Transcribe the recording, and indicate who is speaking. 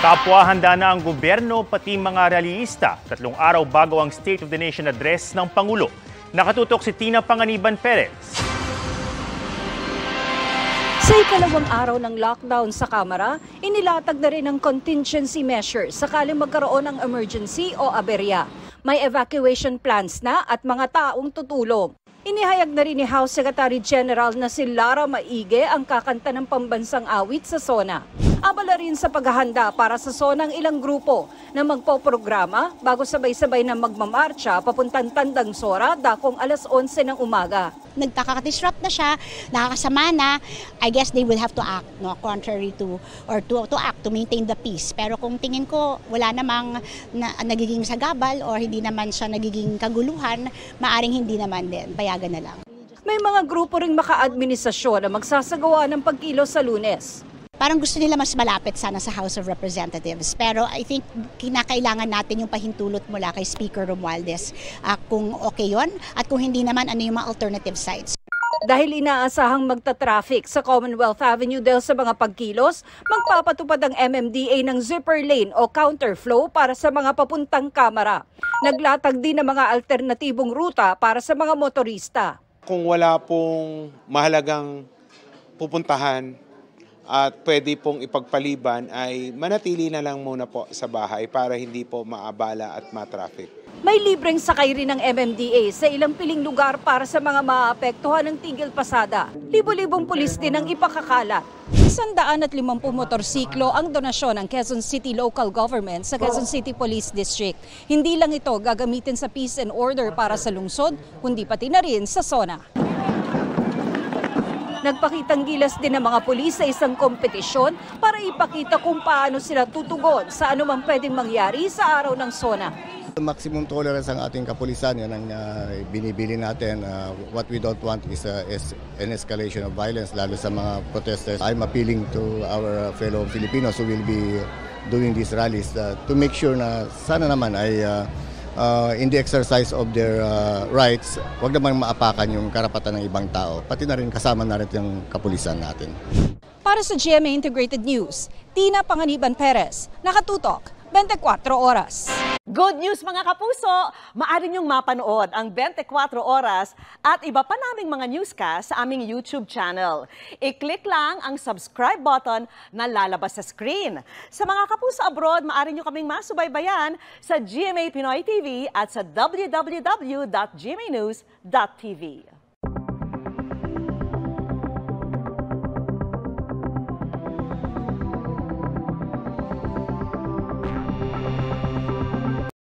Speaker 1: Kapwa handa na ang gobyerno pati mga realista 3 araw bago ang State of the Nation address ng Pangulo. Nakatutok si Tina Panganiban Perez.
Speaker 2: Sa ikalawang araw ng lockdown sa Kamara, inilatag na rin ang contingency measures sakaling magkaroon ng emergency o aberya. May evacuation plans na at mga taong tutulong. Inihayag na rin ni House Secretary General na si Lara Maige ang kakanta ng pambansang awit sa SONA. Abala rin sa paghahanda para sa SONA ang ilang grupo na magpoprograma bago sabay-sabay na magmamarcha papuntang Tandang Sora dakong alas 11 ng umaga.
Speaker 3: Nagkaka-disrupt na siya, nakakasama na, I guess they will have to act, no, contrary to, or to act, to maintain the peace. Pero kung tingin ko wala namang nagiging sagabal or hindi naman siya nagiging kaguluhan, maaring hindi naman din, payagan na lang.
Speaker 2: May mga grupo ring maka-administrasyon na magsasagawa ng pagkilos sa Lunes.
Speaker 3: Parang gusto nila mas malapit sana sa House of Representatives. Pero I think kinakailangan natin yung pahintulot mula kay Speaker Romualdez kung okay yon at kung hindi naman ano yung mga alternative sites.
Speaker 2: Dahil inaasahang magta-traffic sa Commonwealth Avenue dahil sa mga pagkilos, magpapatupad ang MMDA ng zipper lane o counterflow para sa mga papuntang Kamara. Naglatag din ng mga alternatibong ruta para sa mga motorista.
Speaker 4: Kung wala pong mahalagang pupuntahan at pwede pong ipagpaliban ay manatili na lang muna po sa bahay para hindi po maabala at matraffic.
Speaker 2: May libreng sakay rin ng MMDA sa ilang piling lugar para sa mga maapektuhan ng tigil pasada. Libo-libong pulis din ang ipakakalat. 150 motorsiklo ang donasyon ng Quezon City Local Government sa Quezon City Police District. Hindi lang ito gagamitin sa peace and order para sa lungsod, kundi pati na rin sa SONA. Nagpakitang gilas din ng mga pulis sa isang kompetisyon para ipakita kung paano sila tutugon sa anumang pwedeng mangyari sa araw ng SONA.
Speaker 5: Maximum tolerance ang ating kapulisan, yan ang binibili natin. What we don't want is an escalation of violence, lalo sa mga protesters. I'm appealing to our fellow Filipinos who will be doing these rallies to make sure na sana naman ay in the exercise of their rights, huwag naman maapakan yung karapatan ng ibang tao. Pati na rin kasama na rin yung kapulisan natin.
Speaker 2: Para sa GMA Integrated News, Tina Panganiban Perez, nakatutok 24 oras.
Speaker 6: Good news mga kapuso! Maaari niyong mapanood ang 24 oras at iba pa naming mga newscast sa aming YouTube channel. I-click lang ang subscribe button na lalabas sa screen. Sa mga kapuso abroad, maaari niyo kaming masubaybayan sa GMA Pinoy TV at sa www.gmanews.tv.